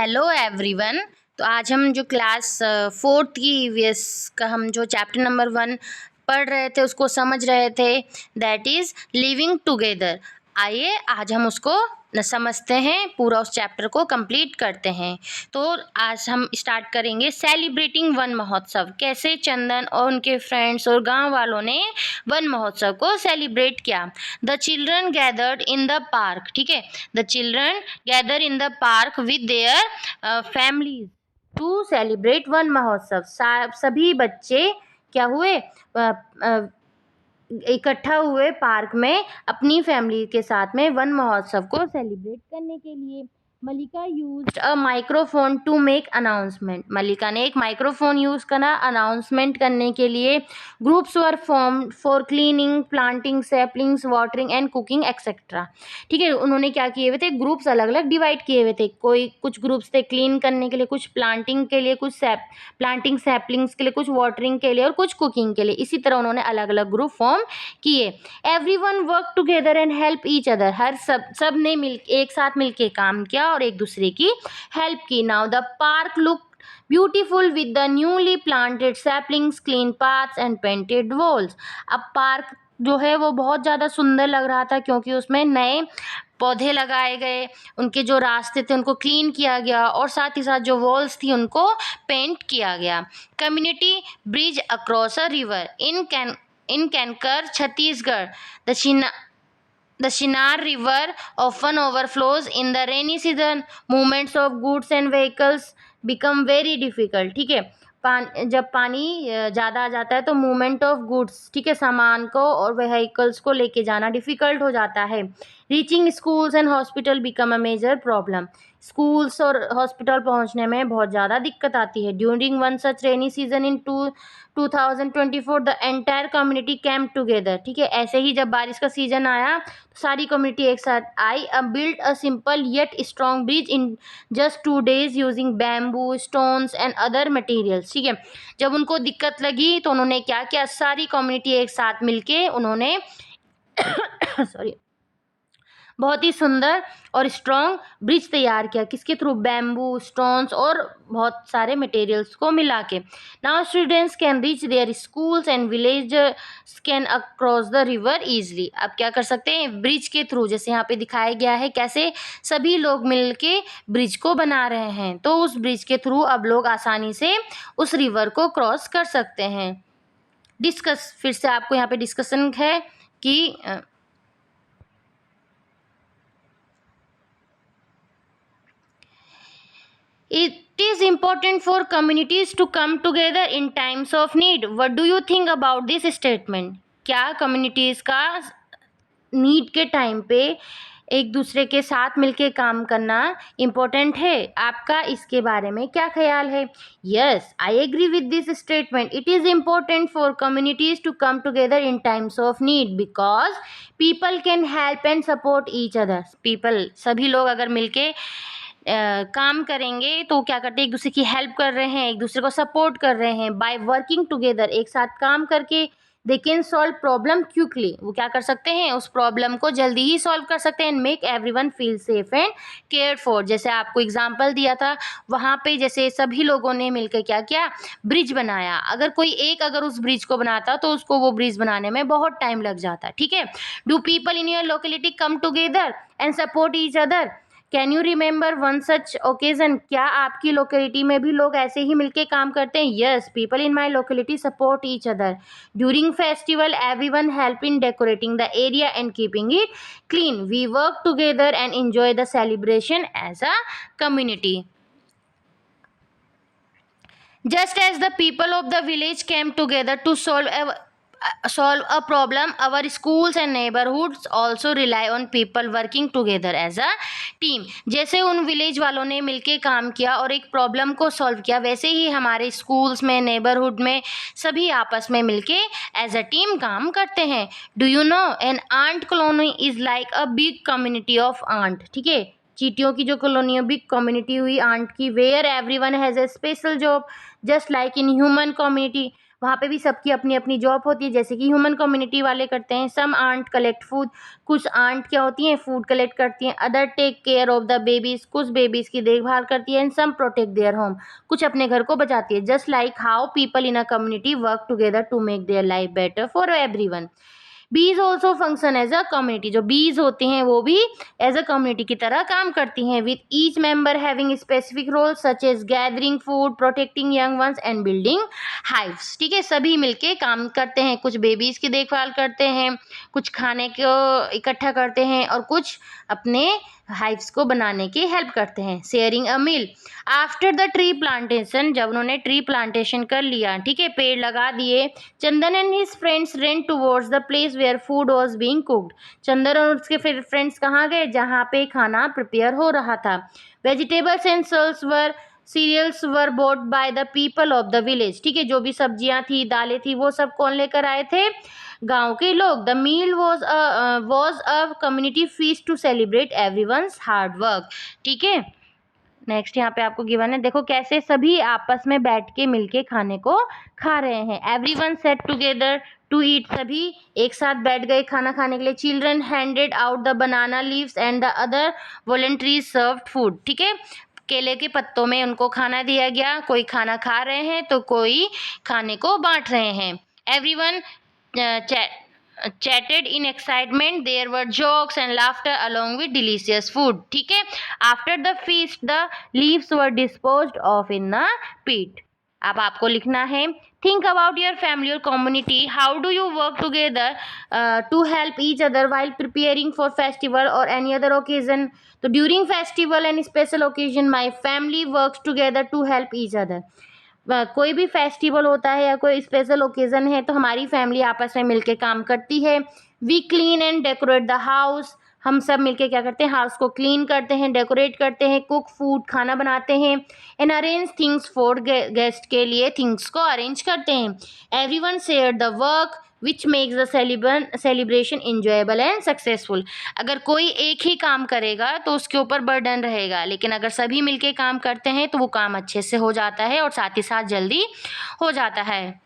Hello everyone. तो आज हम जो क्लास फोर्थ की ईवीएस का हम जो चैप्टर नंबर 1 पढ़ रहे थे उसको समझ रहे थे, दैट इज़ लिविंग टुगेदर। आइए आज हम उसको समझते हैं, पूरा उस चैप्टर को कंप्लीट करते हैं। तो आज हम स्टार्ट करेंगे सेलिब्रेटिंग वन महोत्सव। कैसे चंदन और उनके फ्रेंड्स और गांव वालों ने वन महोत्सव को सेलिब्रेट किया। The children gathered in the park, ठीक है, the children gather in the park with their families to celebrate Van Mahotsav. सभी बच्चे क्या हुए, इकट्ठा हुए पार्क में अपनी फैमिली के साथ में वन महोत्सव को सेलिब्रेट करने के लिए। Malika used a microphone to make announcement. Malika ने एक माइक्रोफोन यूज करा अनाउंसमेंट करने के लिए। Groups were formed for cleaning, planting saplings, watering and cooking etcetera. ठीक है, उन्होंने क्या किए हुए थे, ग्रुप्स अलग अलग डिवाइड किए हुए थे। कोई कुछ ग्रुप्स थे क्लीन करने के लिए, कुछ प्लांटिंग के लिए, कुछ प्लांटिंग सैपलिंग्स के लिए, कुछ वाटरिंग के लिए और कुछ कुकिंग के लिए। इसी तरह उन्होंने अलग अलग ग्रुप फॉर्म किए। Everyone work together and help each other. हर सब ने एक साथ मिलके काम किया और एक दूसरे की हेल्प की। Now the park look beautiful with the newly planted saplings, clean paths and painted walls. अब पार्क जो है वो बहुत ज़्यादा सुंदर लग रहा था क्योंकि उसमें नए पौधे लगाए गए, उनके जो रास्ते थे उनको क्लीन किया गया और साथ ही साथ जो वॉल्स थी उनको पेंट किया गया। Community bridge across a river in Kankar, Chhattisgarh. The Chinar River often overflows in the rainy season. Movements of goods and vehicles become very difficult. ठीक है, जब पानी ज़्यादा आ जाता है तो मूवमेंट ऑफ गुड्स, ठीक है, सामान को और व्हीकल्स को लेके जाना डिफ़िकल्ट हो जाता है। Reaching schools and hospital become a major problem. Schools और हॉस्पिटल पहुंचने में बहुत ज़्यादा दिक्कत आती है। During one such rainy season in 2024 the entire community came together. ठीक है, ऐसे ही जब बारिश का सीजन आया तो सारी कम्युनिटी एक साथ आई। Build a simple yet strong bridge in just 2 days using bamboo, stones and other materials. ठीक है, जब उनको दिक्कत लगी तो उन्होंने क्या किया, सारी कम्युनिटी एक साथ मिलके उन्होंने सॉरी बहुत ही सुंदर और स्ट्रॉन्ग ब्रिज तैयार किया। किसके थ्रू, बैम्बू, स्टोन्स और बहुत सारे मटेरियल्स को मिला के। Now students can reach there schools and village can across the river easily. अब क्या कर सकते हैं, ब्रिज के थ्रू, जैसे यहाँ पे दिखाया गया है कैसे सभी लोग मिलके ब्रिज को बना रहे हैं, तो उस ब्रिज के थ्रू अब लोग आसानी से उस रिवर को क्रॉस कर सकते हैं। डिस्कस, फिर से आपको यहाँ पे डिस्कशन है कि it is important for communities to come together in times of need. What do you think about this statement? क्या communities का नीड के टाइम पे एक दूसरे के साथ मिलके काम करना इम्पोर्टेंट है? आपका इसके बारे में क्या ख्याल है? Yes, I agree with this statement. It is important for communities to come together in times of need because people can help and support each other. People, सभी लोग अगर मिलके काम करेंगे तो क्या करते हैं, एक दूसरे की हेल्प कर रहे हैं, एक दूसरे को सपोर्ट कर रहे हैं। बाय वर्किंग टुगेदर, एक साथ काम करके they can solve problem quickly. वो क्या कर सकते हैं, उस प्रॉब्लम को जल्दी ही सॉल्व कर सकते हैं। And make everyone feel safe and care for. जैसे आपको एग्जांपल दिया था वहाँ पे, जैसे सभी लोगों ने मिलकर क्या किया, ब्रिज बनाया। अगर कोई एक अगर उस ब्रिज को बनाता तो उसको वो ब्रिज बनाने में बहुत टाइम लग जाता। ठीक है, do people in your locality come together and support each other? Can you remember one such occasion? क्या आपकी लोकेलिटी में भी लोग ऐसे ही मिलके काम करते हैं? Yes, people in my locality support each other. During festival everyone help in decorating the area and keeping it clean. We work together and enjoy the celebration as a community. Just as the people of the village came together to solve a problem, our schools and neighborhoods also rely on people working together as a team. जैसे उन village वालों ने मिलके काम किया और एक problem को सॉल्व किया, वैसे ही हमारे स्कूल्स में, नेबरहुड में सभी आपस में मिलके एज अ टीम काम करते हैं। Do you know, an ant colony is like a big community of ant. ठीक है, चींटियों की जो कॉलोनी है, बिग कम्युनिटी हुई आंट की। Where everyone has a special job just like in human community. वहाँ पे भी सबकी अपनी अपनी जॉब होती है, जैसे कि ह्यूमन कम्युनिटी वाले करते हैं। सम आंट कलेक्ट फूड, कुछ आंट क्या होती हैं, फूड कलेक्ट करती हैं। Other take care of the babies, कुछ बेबीज़ की देखभाल करती है। And some protect their home, कुछ अपने घर को बचाती है। Just like how people in a community work together to make their life better for everyone. Bees also function as a community, जो बीज होती हैं वो भी एज अ कम्युनिटी की तरह काम करती हैं, with each member having specific role such as gathering food, protecting young ones and building hives. ठीक है, सभी मिलके काम करते हैं, कुछ बेबीज की देखभाल करते हैं, कुछ खाने को इकट्ठा करते हैं और कुछ अपने हाइव्स को बनाने की हेल्प करते हैं। Sharing a meal, after the tree plantation, जब उन्होंने ट्री प्लांटेशन कर लिया, ठीक है, पेड़ लगा दिए, Chandan and his friends ran towards the place where food was being cooked। Chandan और उसके फिर फ्रेंड्स कहाँ गए, जहाँ पे खाना प्रिपेयर हो रहा था। Vegetables and cereals were bought by the people of the village. ठीक है, जो भी सब्जियां थी, दालें थी, वो सब कौन लेकर आए थे, गांव के लोग। The meal was a community feast to celebrate everyone's hard work. ठीक है, नेक्स्ट यहाँ पे आपको गिवन है, देखो कैसे सभी आपस में बैठ के मिलके खाने को खा रहे हैं। Everyone set together to eat, सभी एक साथ बैठ गए खाना खाने के लिए। Children handed out the banana leaves and the other volunteers served food. ठीक है, केले के पत्तों में उनको खाना दिया गया, कोई खाना खा रहे हैं तो कोई खाने को बांट रहे हैं। Everyone chatted in excitement, there were jokes and laughter along with delicious food। ठीक है, after the feast the leaves were disposed of in a pit। अब आपको लिखना है, think about your family or community, how do you work together to help each other while preparing for festival or any other occasion। तो during festival and special occasion my family works together to help each other। कोई भी festival होता है या कोई special occasion है तो हमारी फैमिली आपस में मिलके काम करती है। We clean and decorate the house, हम सब मिलके क्या करते हैं, हाउस को क्लीन करते हैं, डेकोरेट करते हैं। कुक फूड, खाना बनाते हैं। And arrange things for guest, के लिए थिंग्स को अरेंज करते हैं। Everyone share the work which makes the celebration enjoyable and successful. अगर कोई एक ही काम करेगा तो उसके ऊपर बर्डन रहेगा, लेकिन अगर सभी मिलके काम करते हैं तो वो काम अच्छे से हो जाता है और साथ ही साथ जल्दी हो जाता है।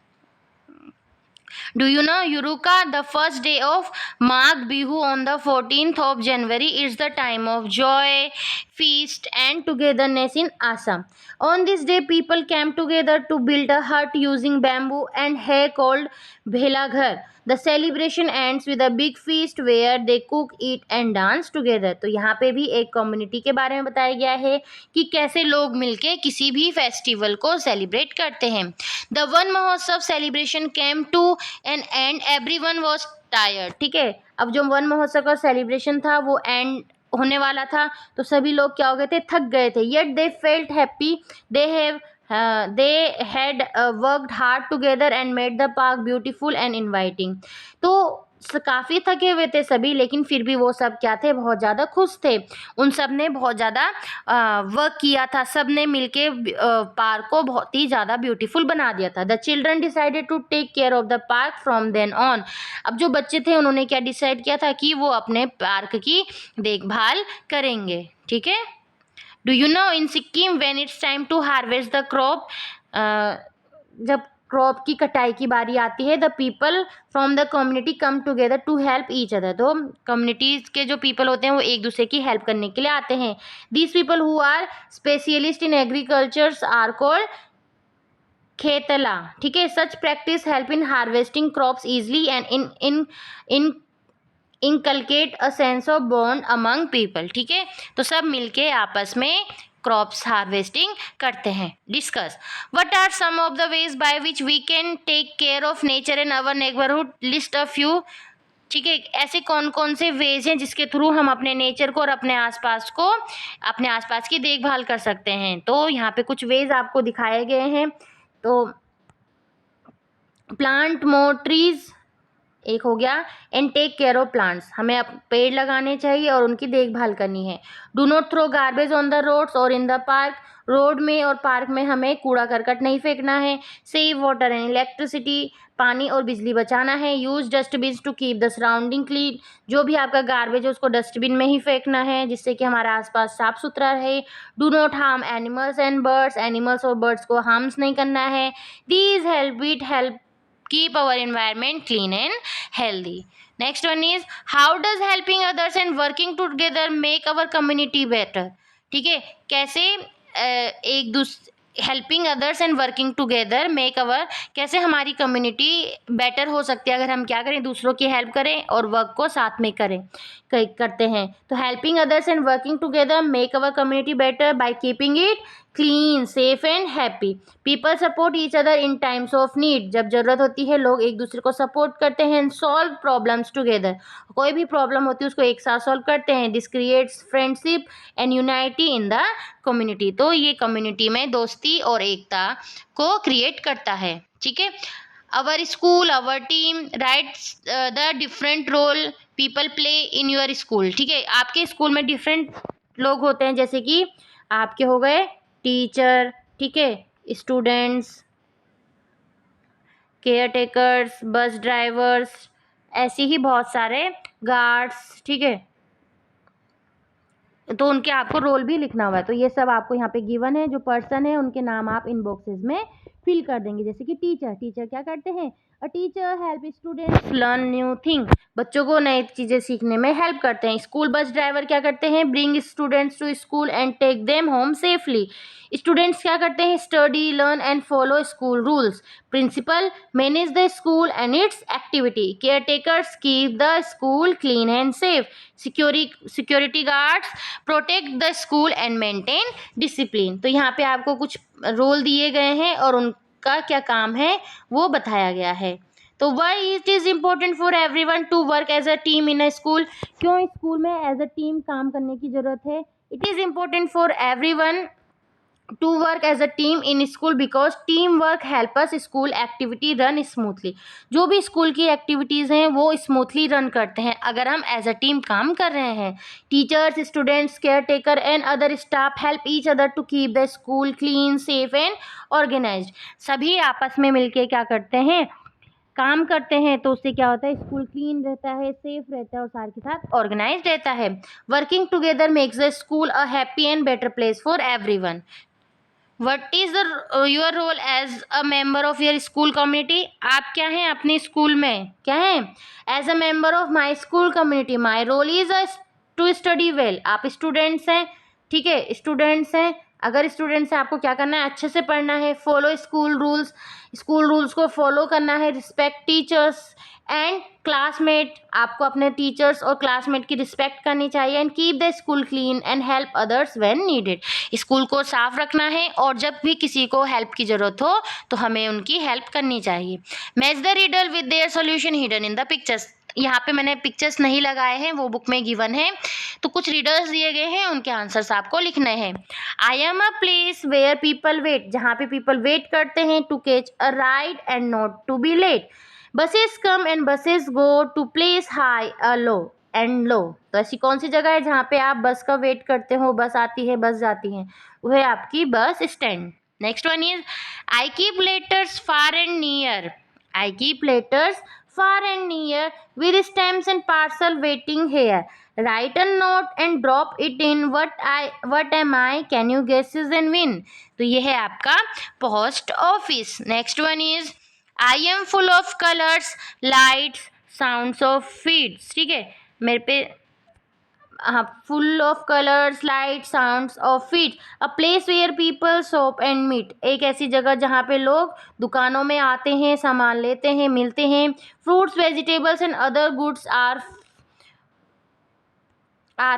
Do you know, Yuruka, the first day of Magh Bihu on the 14th of January is the time of joy, feast and togetherness in Assam। On this day, people came together to build a hut using bamboo and hay called Bhelaghar। The celebration ends with a big feast where they cook, eat and dance together। तो यहाँ पे भी एक community के बारे में बताया गया है कि कैसे लोग मिलके किसी भी फेस्टिवल को सेलिब्रेट करते हैं। The Van Mahotsav celebration came to an end, everyone was tired. ठीक है, अब जो वन महोत्सव का सेलिब्रेशन था वो एंड होने वाला था, तो सभी लोग क्या हो गए थे, थक गए थे। Yet they felt happy, they had worked hard together and made the park beautiful and inviting. तो काफ़ी थके हुए थे सभी, लेकिन फिर भी वो सब क्या थे, बहुत ज़्यादा खुश थे। उन सब ने बहुत ज़्यादा वर्क किया था, सब ने मिलके पार्क को बहुत ही ज़्यादा ब्यूटीफुल बना दिया था। The children decided to take care of the park from then on. अब जो बच्चे थे उन्होंने क्या डिसाइड किया था कि वो अपने पार्क की देखभाल करेंगे। ठीक है, do you know, in Sikkim when it's time to harvest the crop, जब क्रॉप की कटाई की बारी आती है, the people from the community come together to help each other. तो कम्युनिटीज़ के जो पीपल होते हैं वो एक दूसरे की हेल्प करने के लिए आते हैं। These people who are specialist in agricultures are called khetla. ठीक है, such practice help in harvesting crops easily and in inculcate a sense of bond among people. ठीक है, तो सब मिलके आपस में क्रॉप्स हार्वेस्टिंग करते हैं। Discuss, what are some of the ways by which we can take care of nature in our neighbourhood, list a few. ठीक है, ऐसे कौन कौन से वेज हैं जिसके थ्रू हम अपने नेचर को और अपने आसपास की देखभाल कर सकते हैं। तो यहाँ पे कुछ वेज आपको दिखाए गए हैं। तो प्लांट मोर ट्रीज एक हो गया, and take care of plants, हमें पेड़ लगाने चाहिए और उनकी देखभाल करनी है। Do not throw garbage on the roads और इन द पार्क, रोड में और पार्क में हमें कूड़ा करकट नहीं फेंकना है। सेव वाटर एंड इलेक्ट्रिसिटी, पानी और बिजली बचाना है। Use dustbin to keep the surrounding clean, जो भी आपका गार्बेज है उसको डस्टबिन में ही फेंकना है जिससे कि हमारा आसपास साफ सुथरा रहे। Do not harm animals and birds, animals और बर्ड्स को हार्म्स नहीं करना है। These help keep our environment clean and healthy. Next one is, how does helping others and working together make our community better? ठीक है, कैसे एक दूसरे helping others and working together make our, कैसे हमारी कम्युनिटी बेटर हो सकती है अगर हम क्या करें, दूसरों की हेल्प करें और वर्क को साथ में करते हैं. तो helping others and working together make our community better by keeping it clean, safe and happy. People support each other in times of need. जब जरूरत होती है लोग एक दूसरे को सपोर्ट करते हैं. And solve problems together. कोई भी प्रॉब्लम होती है उसको एक साथ सॉल्व करते हैं. This creates friendship and unity in the community. तो ये कम्युनिटी में दोस्ती और एकता को क्रिएट करता है. ठीक है. Our school, our team writes the different role people play in your school. ठीक है, आपके स्कूल में डिफरेंट लोग होते हैं, जैसे कि आपके हो गए टीचर, ठीक है, students, care takers, bus drivers, ऐसे ही बहुत सारे गार्ड्स. ठीक है, तो उनके आपको रोल भी लिखना हुआ है. तो ये सब आपको यहाँ पे गिवन है. जो पर्सन है उनके नाम आप इन बॉक्सेस में फिल कर देंगे. जैसे कि टीचर, टीचर क्या करते हैं? A teacher help students learn new thing. बच्चों को नई चीज़ें सीखने में हेल्प करते हैं. स्कूल बस ड्राइवर क्या करते हैं? Bring students to school and take them home safely. Students क्या करते हैं? Study, learn and follow school rules. Principal manage the school and its activity. Care takers keep the school clean and safe. Security guards protect the school and maintain discipline. तो यहाँ पे आपको कुछ role दिए गए हैं और उनका क्या काम है वो बताया गया है. तो why it is important for everyone to work as a team in a school. क्यों स्कूल में एज अ टीम काम करने की ज़रूरत है? It is important for everyone to work as a team in school because teamwork help us school activity run smoothly. जो भी school की एक्टिविटीज़ हैं वो स्मूथली रन करते हैं अगर हम एज अ टीम काम कर रहे हैं. Teachers, students, care taker and other staff help each other to keep the school clean, safe and organised. सभी आपस में मिलके क्या करते हैं? काम करते हैं. तो उससे क्या होता है? स्कूल क्लीन रहता है, सेफ रहता है और साथ के साथ ऑर्गेनाइज रहता है. Working together makes the school a happy and better place for everyone. What is your role as a member of your school community. आप क्या हैं अपने स्कूल में? क्या हैं? As a member of my school community my role is to study well. आप students हैं, ठीक है, स्टूडेंट्स हैं. अगर स्टूडेंट्स हैं आपको क्या करना है? अच्छे से पढ़ना है. Follow school rules. School rules को फॉलो करना है. Respect teachers and classmate. आपको अपने टीचर्स और क्लासमेट की रिस्पेक्ट करनी चाहिए. And keep the school clean and help others when needed. School को साफ रखना है और जब भी किसी को हेल्प की ज़रूरत हो तो हमें उनकी हेल्प करनी चाहिए. Match the reader with their solution hidden in the pictures. यहाँ पे मैंने पिक्चर्स नहीं लगाए हैं, वो बुक में गिवन है. तो कुछ रीडर्स दिए गए हैं, उनके आंसर्स आपको लिखने हैं. I am a place where people wait. जहाँ पे पीपल वेट करते हैं to catch a ride and not to be late. Buses come and buses go to place high a low and low. तो ऐसी कौन सी जगह है जहाँ पे आप बस का वेट करते हो? बस आती है, बस जाती है, वो है आपकी bus stand. Next one is, I keep letters far and near. I keep letters far and near with stamps and parcel waiting here. Write a note and drop it in. What am I? Can you guesses and win? तो ये है आपका post office. Next one is, I am full of colours, lights, sounds of feets. ठीक है, मेरे पे हाँ, full of colours, light, sounds of feet. A place where people shop and meet. एक ऐसी जगह जहाँ पे लोग दुकानों में आते हैं, सामान लेते हैं, मिलते हैं. Fruits, vegetables and other goods are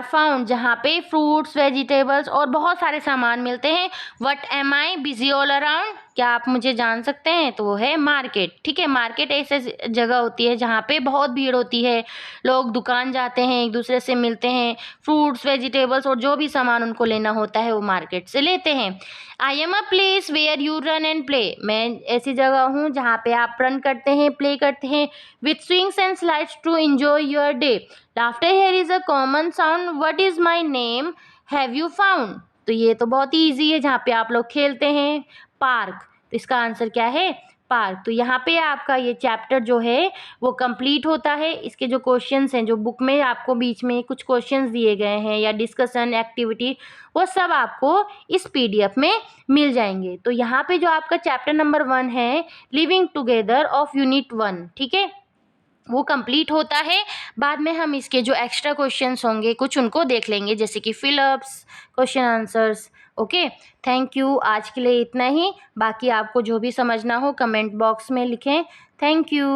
found. जहाँ पे फ्रूट्स, वेजिटेबल्स और बहुत सारे सामान मिलते हैं. What am I? Busy all around. क्या आप मुझे जान सकते हैं? तो वो है मार्केट. ठीक है, मार्केट ऐसी जगह होती है जहाँ पे बहुत भीड़ होती है. लोग दुकान जाते हैं, एक दूसरे से मिलते हैं, फ्रूट्स, वेजिटेबल्स और जो भी सामान उनको लेना होता है वो मार्केट से लेते हैं. I am a place where you run and play. मैं ऐसी जगह हूँ जहाँ पे आप रन करते हैं, प्ले करते हैं. With swings and slides to enjoy your day. Laughter here is a common sound. What is my name? Have you found. तो ये तो बहुत ही ईजी है, जहाँ पे आप लोग खेलते हैं. पार्क. तो इसका आंसर क्या है? पार्क। तो यहाँ पे आपका ये चैप्टर जो है वो कंप्लीट होता है। इसके जो क्वेश्चंस हैं, जो बुक में आपको बीच में कुछ क्वेश्चंस दिए गए हैं या डिस्कशन एक्टिविटी, वो सब आपको इस पीडीएफ में मिल जाएंगे। तो यहाँ पे जो आपका चैप्टर नंबर 1 है, लिविंग टुगेदर ऑफ यूनिट 1, ठीक है, वो कंप्लीट होता है। बाद में हम इसके जो एक्स्ट्रा क्वेश्चंस होंगे कुछ उनको देख लेंगे, जैसे कि fill-ups, question answers. Okay, thank you. आज के लिए इतना ही। बाकी आपको जो भी समझना हो कमेंट बॉक्स में लिखें। Thank you.